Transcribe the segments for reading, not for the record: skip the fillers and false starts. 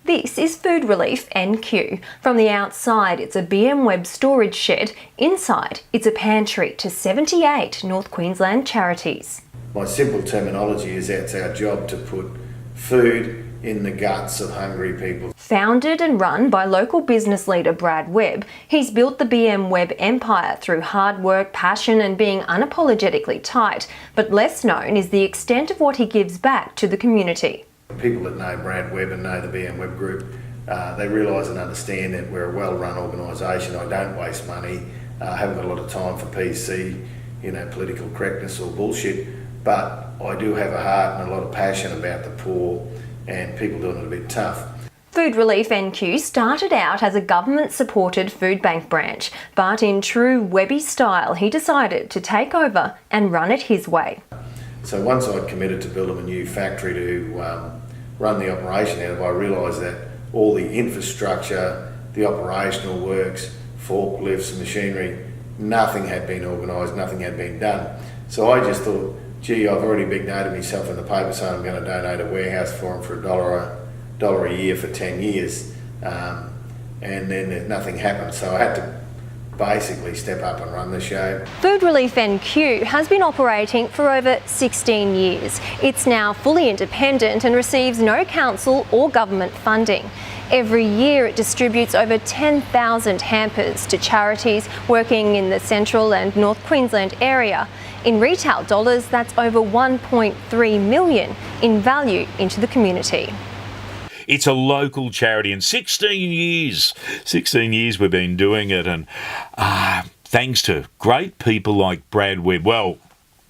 This is Food Relief NQ. From the outside, it's a BM Webb storage shed. Inside, it's a pantry to 78 North Queensland charities. My simple terminology is that's our job to put food in the guts of hungry people. Founded and run by local business leader Brad Webb, he's built the BM Webb empire through hard work, passion and being unapologetically tight. But less known is the extent of what he gives back to the community. People that know Brad Webb and know the BM Webb group, they realise and understand that we're a well-run organisation. I don't waste money, I haven't got a lot of time for PC, political correctness or bullshit, but I do have a heart and a lot of passion about the poor and people doing it a bit tough. Food Relief NQ started out as a government-supported food bank branch, but in true Webby style, he decided to take over and run it his way. So once I'd committed to build him a new factory to run the operation out of, I realised that all the infrastructure, the operational works, forklifts, machinery, nothing had been organised, nothing had been done. So I just thought, gee, I've already big noted myself in the paper saying I'm going to donate a warehouse for him for $1 a year for 10 years. And then nothing happened. So I had to basically step up and run the show. Food Relief NQ has been operating for over 16 years. It's now fully independent and receives no council or government funding. Every year it distributes over 10,000 hampers to charities working in the Central and North Queensland area. In retail dollars, that's over $1.3 million in value into the community. It's a local charity, and 16 years we've been doing it, and thanks to great people like Brad Webb. Well,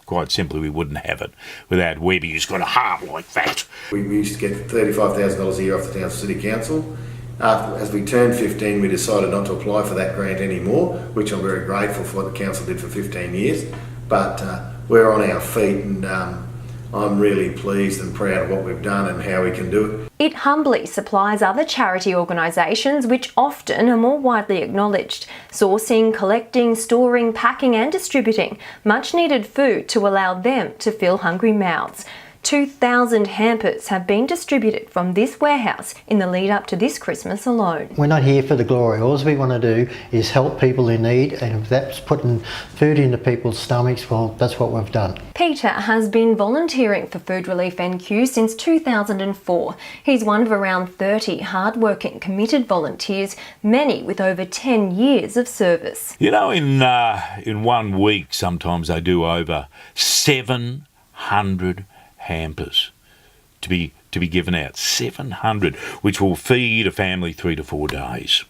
quite simply, we wouldn't have it without Webby, who's got a heart like that. We used to get $35,000 a year off the Townsville City Council. As we turned 15, we decided not to apply for that grant anymore, which I'm very grateful for what the council did for 15 years. But we're on our feet, and I'm really pleased and proud of what we've done and how we can do it. It humbly supplies other charity organisations which often are more widely acknowledged, sourcing, collecting, storing, packing and distributing much needed food to allow them to fill hungry mouths. 2,000 hampers have been distributed from this warehouse in the lead up to this Christmas alone. We're not here for the glory. All we want to do is help people in need, and if that's putting food into people's stomachs, well, that's what we've done. Peter has been volunteering for Food Relief NQ since 2004. He's one of around 30 hard-working, committed volunteers, many with over 10 years of service. You know, in 1 week, sometimes they do over 700 hampers to be given out. 700, which will feed a family 3 to 4 days.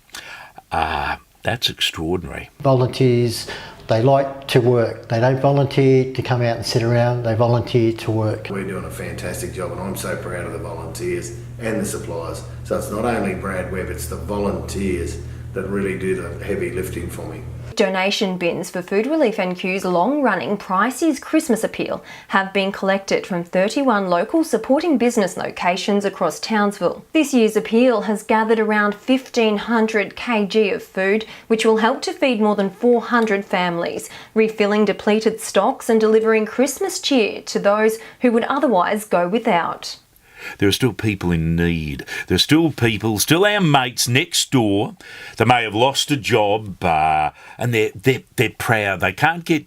That's extraordinary. Volunteers, they like to work. They don't volunteer to come out and sit around, they volunteer to work. We're doing a fantastic job, and I'm so proud of the volunteers and the suppliers. So it's not only Brad Webb, it's the volunteers that really do the heavy lifting for me. Donation bins for Food Relief NQ's long-running Price is Christmas appeal have been collected from 31 local supporting business locations across Townsville. This year's appeal has gathered around 1,500 kg of food, which will help to feed more than 400 families, refilling depleted stocks and delivering Christmas cheer to those who would otherwise go without. There are still people in need. There are still people, still our mates next door that may have lost a job and they're proud. They can't get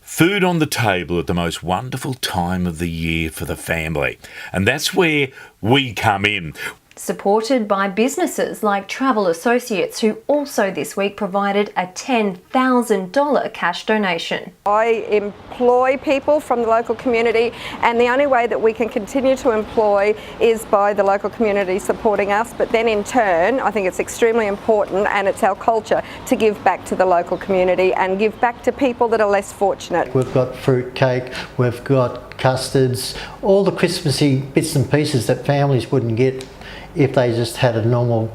food on the table at the most wonderful time of the year for the family. And that's where we come in. Supported by businesses like Travel Associates, who also this week provided a $10,000 cash donation. I employ people from the local community, and the only way that we can continue to employ is by the local community supporting us. But then in turn, I think it's extremely important, and it's our culture, to give back to the local community and give back to people that are less fortunate. We've got fruit cake, we've got custards, all the Christmassy bits and pieces that families wouldn't get if they just had a normal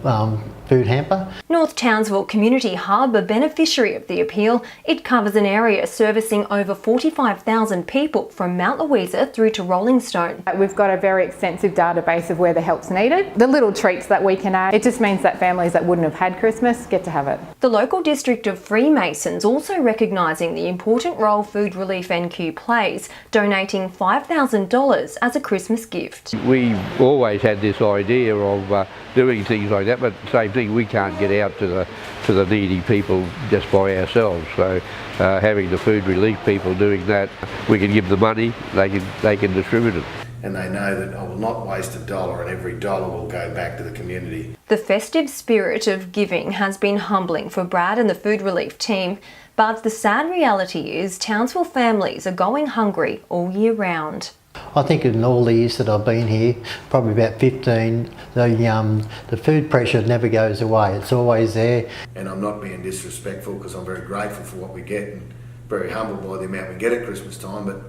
food hamper. North Townsville Community Hub, a beneficiary of the appeal, it covers an area servicing over 45,000 people from Mount Louisa through to Rolling Stone. We've got a very extensive database of where the help's needed. The little treats that we can add, it just means that families that wouldn't have had Christmas get to have it. The local district of Freemasons also recognising the important role Food Relief NQ plays, donating $5,000 as a Christmas gift. We always had this idea of doing things like that, but same thing, we can't get out to the needy people just by ourselves. So having the food relief people doing that, we can give the money, they can distribute it. And they know that I will not waste a dollar, and every dollar will go back to the community. The festive spirit of giving has been humbling for Brad and the food relief team, but the sad reality is Townsville families are going hungry all year round. I think in all the years that I've been here, probably about 15, the food pressure never goes away. It's always there. And I'm not being disrespectful, because I'm very grateful for what we get and very humbled by the amount we get at Christmas time, but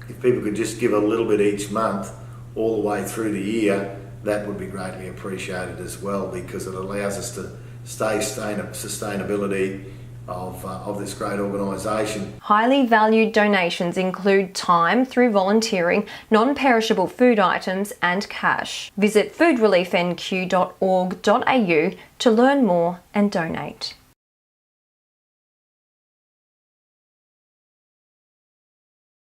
if people could just give a little bit each month all the way through the year, that would be greatly appreciated as well, because it allows us to stay sustainability of this great organisation. Highly valued donations include time through volunteering, non-perishable food items and cash. Visit foodreliefnq.org.au to learn more and donate.